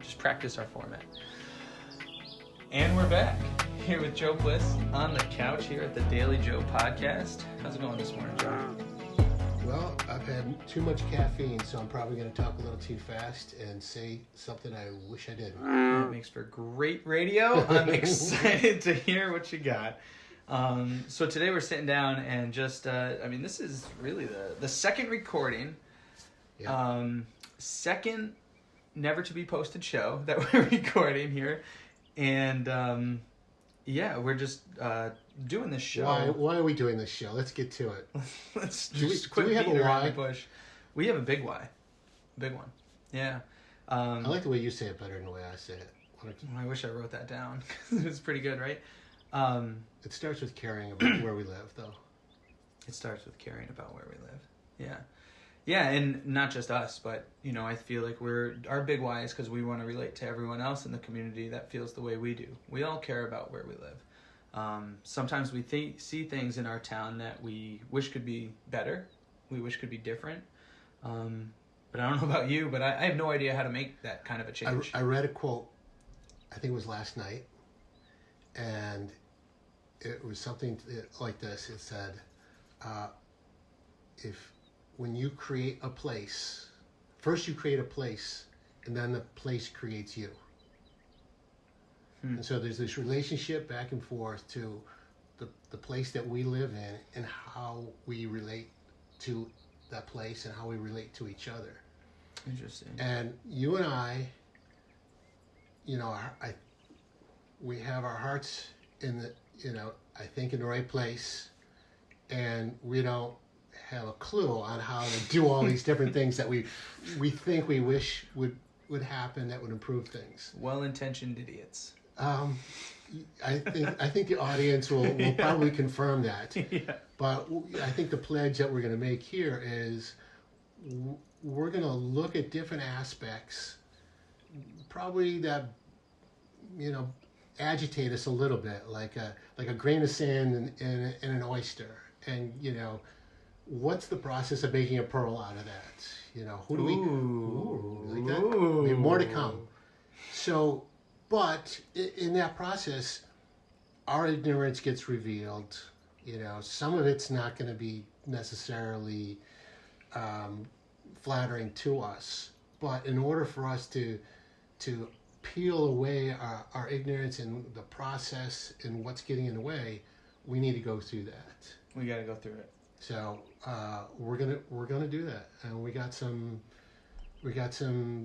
just practice our format. And we're back here with Joe Bliss on the couch here at the Daly Joe podcast. How's it going this morning, Joe? Well, I've had too much caffeine, so I'm probably going to talk a little too fast and say something I wish I didn't. That makes for great radio. I'm excited to hear what you got. So today we're sitting down and just, this is really the second recording, second never to be posted show that we're recording here. And we're just doing this show. Why are we doing this show? Let's get to it. Let's do just we have beating a around why? the bush. We have a big why. Big one. Yeah. I like the way you say it better than the way I say it. I wish I wrote that down. It was pretty good, right? It starts with caring about where we live, though. It starts with caring about where we live. Yeah. Yeah, and not just us, but, I feel like our big why is because we want to relate to everyone else in the community that feels the way we do. We all care about where we live. Sometimes we see things in our town that we wish could be better. We wish could be different. But I don't know about you, but I have no idea how to make that kind of a change. I read a quote, I think it was last night, and it was something like this. It said, when you create a place, first you create a place, and then the place creates you. And so there's this relationship back and forth to the place that we live in and how we relate to that place and how we relate to each other. Interesting. And you and I, we have our hearts in I think in the right place, and we don't have a clue on how to do all these different things that we think we wish would happen that would improve things. Well-intentioned idiots. I think the audience will probably confirm that. Yeah. But I think the pledge that we're going to make here is we're going to look at different aspects, probably that agitate us a little bit, like a grain of sand in an oyster, and what's the process of making a pearl out of that? Who do we like that? Maybe more to come. So, but in that process, our ignorance gets revealed. Some of it's not going to be necessarily flattering to us, but in order for us to peel away our ignorance and the process and what's getting in the way, we need to go through that. We got to go through it. So we're gonna do that, and we got some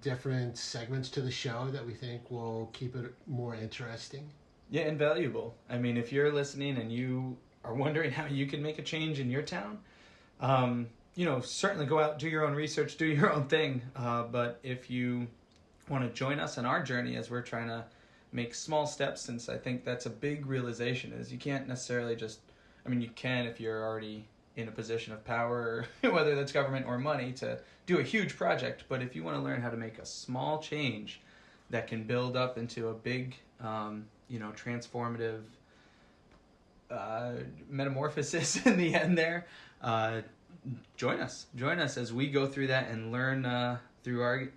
different segments to the show that we think will keep it more interesting. Yeah, and valuable. I mean, if you're listening and you are wondering how you can make a change in your town, certainly go out, do your own research, do your own thing. But if you want to join us on our journey as we're trying to make small steps, since I think that's a big realization, is you can't necessarily you can if you're already in a position of power, whether that's government or money, to do a huge project. But if you want to learn how to make a small change that can build up into a big, transformative metamorphosis in the end there, join us as we go through that and learn through our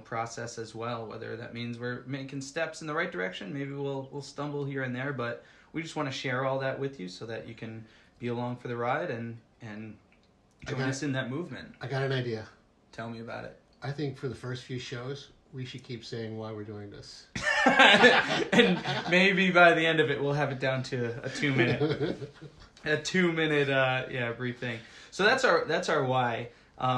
process as well, whether that means we're making steps in the right direction. Maybe we'll stumble here and there, but we just want to share all that with you so that you can be along for the ride and join us in that movement. I got an idea. Tell me about it. I think for the first few shows, we should keep saying why we're doing this. And maybe by the end of it, we'll have it down to a 2-minute, brief thing. So that's our why.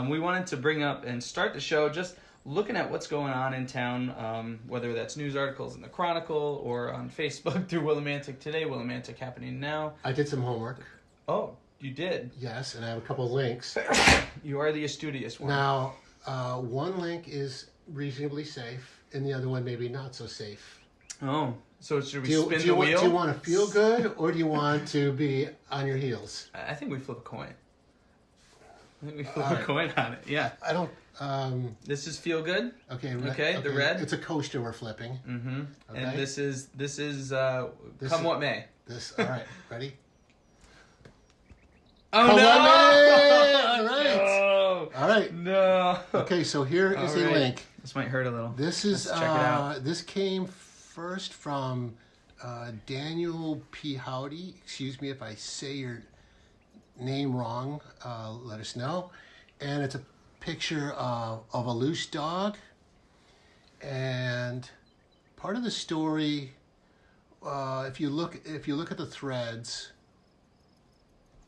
We wanted to bring up and start the show just looking at what's going on in town, whether that's news articles in the Chronicle or on Facebook through Willimantic Today, Willimantic Happening Now. I did some homework. Oh, you did? Yes, and I have a couple of links. You are the studious one. Now, one link is reasonably safe, and the other one maybe not so safe. Oh, so should we spin the wheel? Do you want to feel good, or do you want to be on your heels? I think we flip a coin. A coin on it, yeah. I don't... this is feel good. Okay, the red. It's a coaster we're flipping. Mm-hmm. Okay. And this is what may. All right, ready? Oh, no! All All right. No. All right. No. Okay, so here is All a right. link. This might hurt a little. This is Let's check it out. this came first from Daniel P. Howdy. Excuse me if I say your name wrong. Let us know. And it's a picture of a loose dog. And part of the story, if you look at the threads,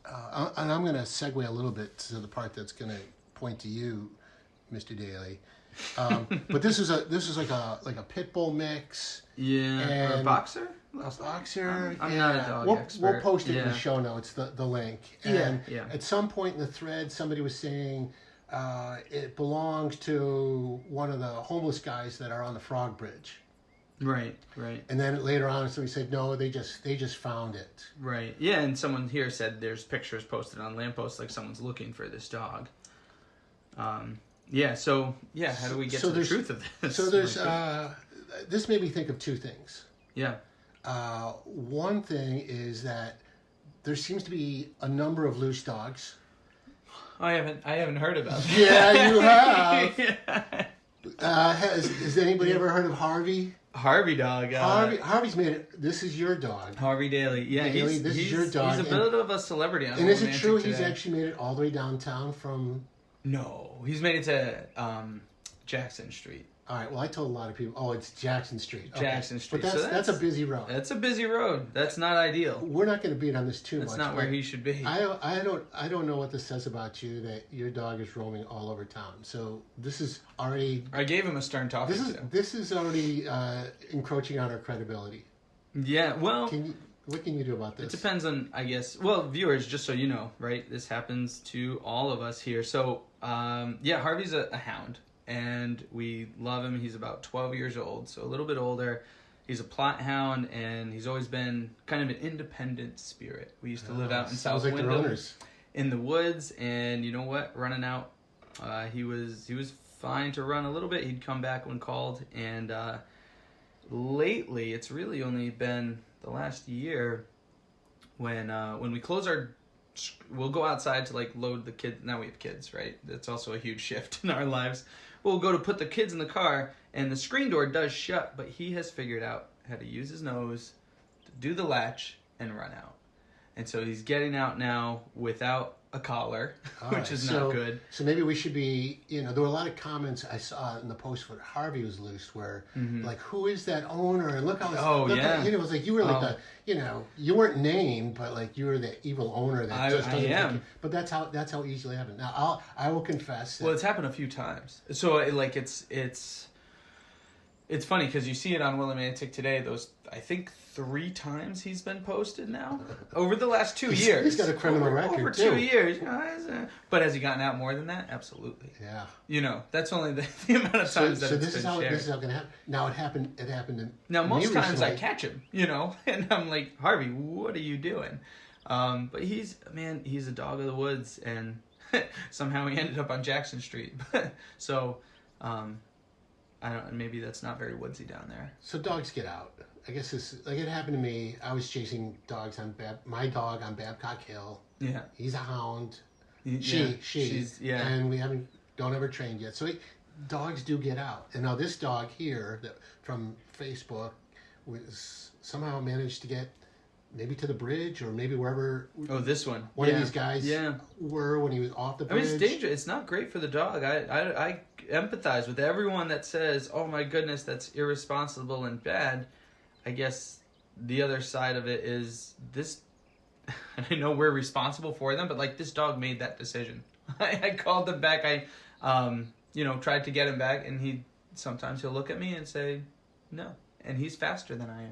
and I'm going to segue a little bit to the part that's going to point to you, Mr. Daly. But this is like a pit bull mix. Yeah. Or a boxer? A boxer. I'm not a dog we'll expert. post it in the show notes, the link. And Yeah. at some point in the thread, somebody was saying it belongs to one of the homeless guys that are on the Frog Bridge. Right. And then later on, somebody said, no, they just found it. Right. Yeah, and someone here said there's pictures posted on lampposts like someone's looking for this dog. Yeah, so, how do we get to the truth of this? So there's, this made me think of two things. Yeah. One thing is that there seems to be a number of loose dogs. I haven't heard about that. Yeah, you have. Yeah. Has anybody ever heard of Harvey? Harvey dog. Harvey's made it. This is your dog. Harvey Daly. Yeah, Daly, this is your dog. He's a bit of a celebrity on And is it Romantic true today. he's actually made it all the way downtown from... No, he's made it to Jackson Street. All right, well, I told a lot of people, oh, it's Jackson Street. Okay. Jackson Street. But that's a busy road. That's a busy road. That's not ideal. We're not going to beat on this too much. That's not where he should be. I don't know what this says about you that your dog is roaming all over town. So this is already... I gave him a stern talking to. This is already encroaching on our credibility. Yeah, well... What can you do about this? It depends on, I guess... Well, viewers, just so you know, right? This happens to all of us here. So, Harvey's a hound. And we love him. He's about 12 years old, so a little bit older. He's a plot hound, and he's always been kind of an independent spirit. We used to live out in South Wyndham in the woods, and you know what? Running out, he was fine to run a little bit. He'd come back when called, and lately, it's really only been the last year when we close our... We'll go outside to like load the kids. Now we have kids, right? That's also a huge shift in our lives. We'll go to put the kids in the car, and the screen door does shut, but he has figured out how to use his nose to do the latch and run out. And so he's getting out now without a collar, which is not good. So maybe we should be, there were a lot of comments I saw in the post where Harvey was loose where, like, who is that owner? And look how it was like you were like you weren't named, but like you were the evil owner that just doesn't take you. But that's how easily it happened. Now, I will confess. Well, it's happened a few times. So, it's funny because you see it on Willimantic today. I think 3 times he's been posted now over the last 2 years. He's got a criminal record over too. 2 years. But has he gotten out more than that? Absolutely. Yeah. That's only the amount of times that it's been shared. This is how it can happen. Now it happened to now me most times recently. I catch him, and I'm like, Harvey, what are you doing? But he's a dog of the woods, and somehow he ended up on Jackson Street. So. I don't. Maybe that's not very woodsy down there. So dogs get out. I guess it happened to me. I was chasing dogs on my dog on Babcock Hill. Yeah, he's a hound. She's and we don't ever trained yet. So dogs do get out. And now this dog here from Facebook was somehow managed to get maybe to the bridge or maybe wherever. Oh, this one. One of these guys were when he was off the bridge. I mean, it's dangerous. It's not great for the dog. I empathize with everyone that says, oh my goodness, that's irresponsible and bad. I guess the other side of it is this, and I know we're responsible for them, but like this dog made that decision. I called him back. I tried to get him back, and sometimes he'll look at me and say no, and he's faster than I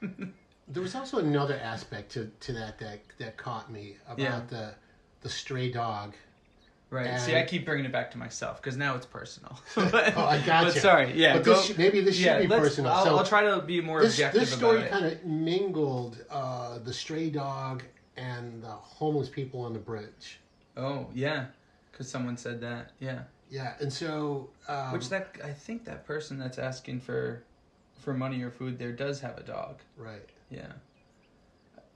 am. There was also another aspect to that caught me about the stray dog. Right. And see, I keep bringing it back to myself because now it's personal. I got you. But sorry. Yeah. But maybe this should be personal. I'll try to be more objective this story about it. kind of mingled the stray dog and the homeless people on the bridge. Oh yeah, because someone said that. Yeah. Yeah, and so I think that person that's asking for money or food there does have a dog. Right. Yeah.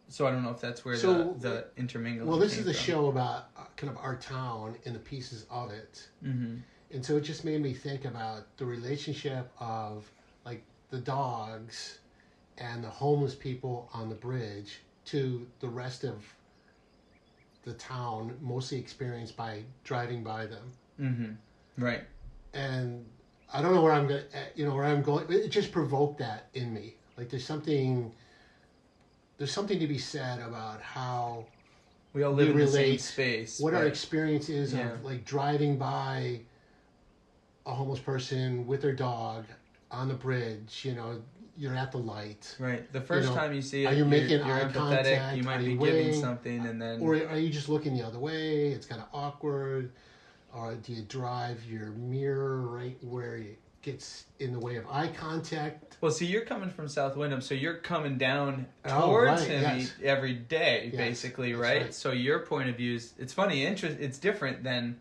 So I don't know if that's where So, the intermingling. Well, this came is a from. show about kind of our town and the pieces of it. Mm-hmm. And so it just made me think about the relationship of like the dogs and the homeless people on the bridge to the rest of the town, mostly experienced by driving by them. Mm-hmm. Right. And I don't know where I'm going. Where I'm going. It just provoked that in me. Like there's something to be said about how we all live in the same relate, space. what but, our experience is yeah. of like driving by a homeless person with their dog on the bridge. You're at the light. Right. The first time you see it, are you making you're eye empathetic. contact? You might Are be you giving waiting? something, and then Or are you just looking the other way? It's kind of awkward. Or do you drive your mirror right where it gets in the way of eye contact? Well, see, you're coming from South Wyndham, so you're coming down Oh, towards right, him yes. every day, Yes, basically, that's right? right. So your point of view is, it's funny, it's different than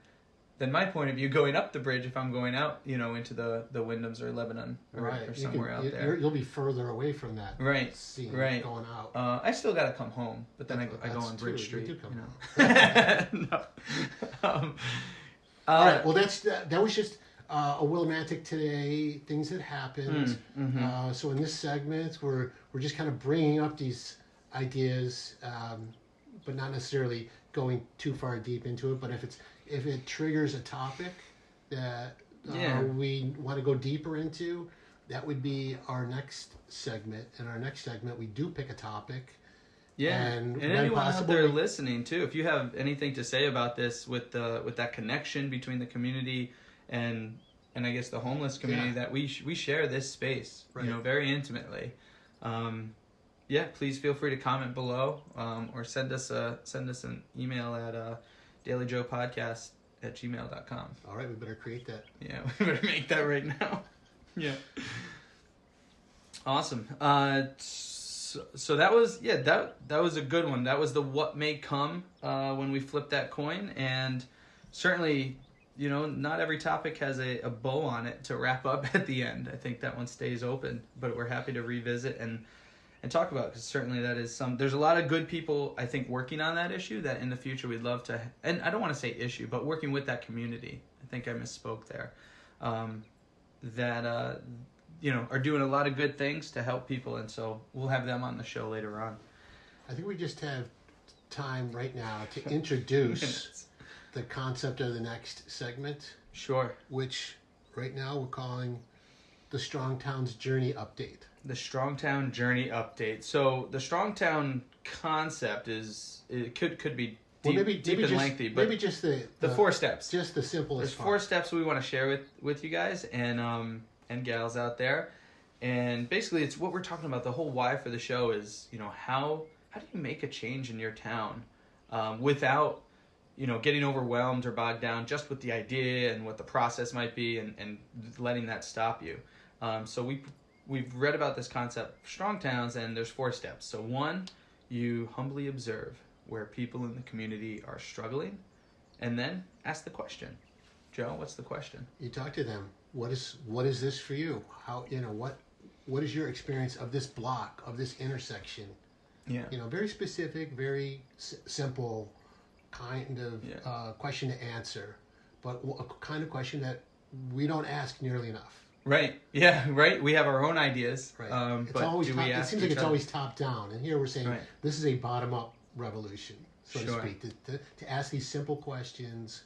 my point of view going up the bridge if I'm going out, into the Wyndhams or Lebanon or somewhere out there. You'll be further away from that Right, scene right. going out. I still got to come home, but then I go That's on true, Bridge you Street. do come No. All right. Well, that was just a Willimantic today. Things that happened. Mm-hmm. So in this segment, we're just kind of bringing up these ideas, but not necessarily going too far deep into it. But if it triggers a topic that we want to go deeper into, that would be our next segment. In our next segment, we do pick a topic. Yeah, and when anyone out possible, there listening too, if you have anything to say about this with that connection between the community and I guess the homeless community, that we share this space, right. very intimately. Please feel free to comment below, or send us an email at dalyjoepodcast@gmail.com. All right, we better create that. Yeah, we better make that right now. Yeah. Awesome. So that was that was a good one. That was the what may come when we flip that coin, and certainly not every topic has a bow on it to wrap up at the end. I think that one stays open, but we're happy to revisit and talk about, because certainly that is there's a lot of good people I think working on that issue that in the future we'd love to, and I don't want to say issue, but working with that community. I think I misspoke there. Are doing a lot of good things to help people, and so we'll have them on the show later on. I think we just have time right now to introduce the concept of the next segment. Sure. Which right now we're calling the Strongtown's Journey Update. The Strongtown Journey Update. So the Strongtown concept could be deep and lengthy, but maybe just the 4 steps. Just the simplest. There's 4 steps we want to share with you guys and gals out there, and basically it's what we're talking about. The whole why for the show is how do you make a change in your town without getting overwhelmed or bogged down just with the idea and what the process might be, and letting that stop you. So we've read about this concept, Strong Towns, and there's 4 steps. So 1, you humbly observe where people in the community are struggling, and then ask the question. Joe, what's the question? You talk to them. What is this for you? How what is your experience of this block, of this intersection? Yeah. Very specific, very simple kind of question to answer, but a kind of question that we don't ask nearly enough. Right. Yeah. Right. We have our own ideas. Right. But always do we ask it seems like each it's other? always top down, and here we're saying this is a bottom up revolution, so to speak. To ask these simple questions,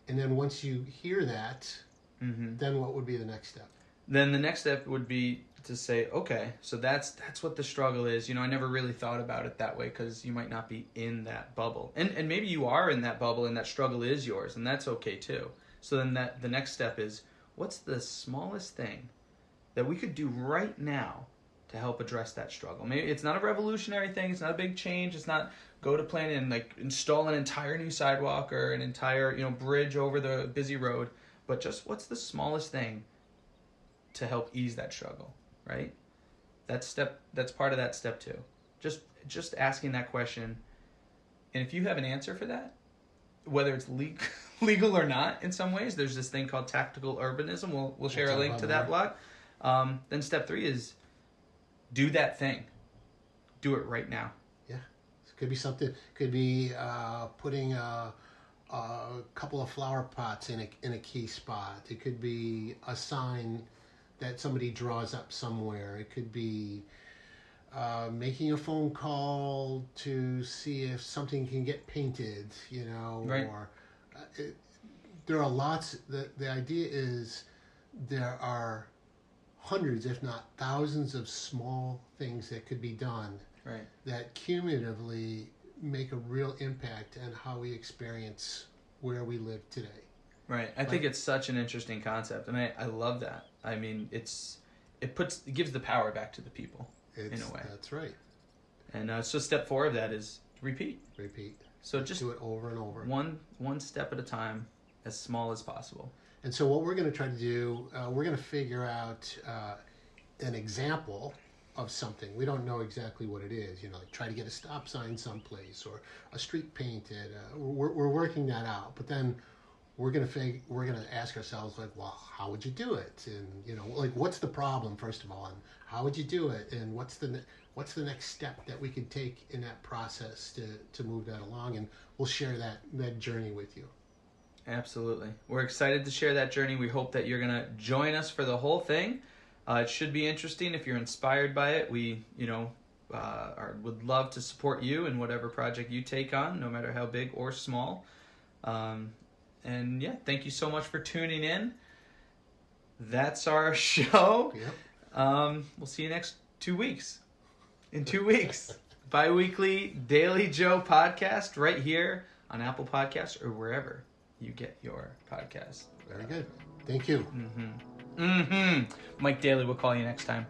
and then once you hear that, then what would be the next step? Then the next step would be to say, okay, so that's what the struggle is. I never really thought about it that way, because you might not be in that bubble, and maybe you are in that bubble, and that struggle is yours, and that's okay too. So then the next step is, what's the smallest thing that we could do right now to help address that struggle? Maybe it's not a revolutionary thing. It's not a big change. It's not go to plan and install an entire new sidewalk or an entire bridge over the busy road, but just what's the smallest thing to help ease that struggle, right? That's part of that step 2. Just asking that question, and if you have an answer for that, whether it's legal or not, in some ways, there's this thing called tactical urbanism. We'll share a link to that blog. Then step 3 is do that thing. Do it right now. Yeah. Could be something. Could be putting a couple of flower pots in a key spot. It could be a sign that somebody draws up somewhere. It could be making a phone call to see if something can get painted, you know, Right. or there are lots. The idea is there are hundreds, if not thousands, of small things that could be done Right. that cumulatively make a real impact on how we experience where we live today. Right. I think it's such an interesting concept, and I love that. I mean, it gives the power back to the people in a way. That's right. And so step 4 of that is repeat. Repeat. So just Do it over and over. one step at a time, as small as possible. And so what we're going to try to do, we're going to figure out an example of something. We don't know exactly what it is. You know, like try to get a stop sign someplace or a street painted. We're working that out. But then we're going to ask ourselves, like, well, how would you do it? And, you know, like, what's the problem, first of all? And how would you do it? And what's the next step that we could take in that process to move that along? And we'll share that journey with you. Absolutely. We're excited to share that journey. We hope that you're going to join us for the whole thing. It should be interesting. If you're inspired by it, we, would love to support you in whatever project you take on, no matter how big or small. And yeah, thank you so much for tuning in. That's our show. Yep. We'll see you next 2 weeks. In 2 weeks. Bi-weekly Daly Joe podcast right here on Apple Podcasts or wherever you get your podcast. Very good. Thank you. Mike Daly will call you next time.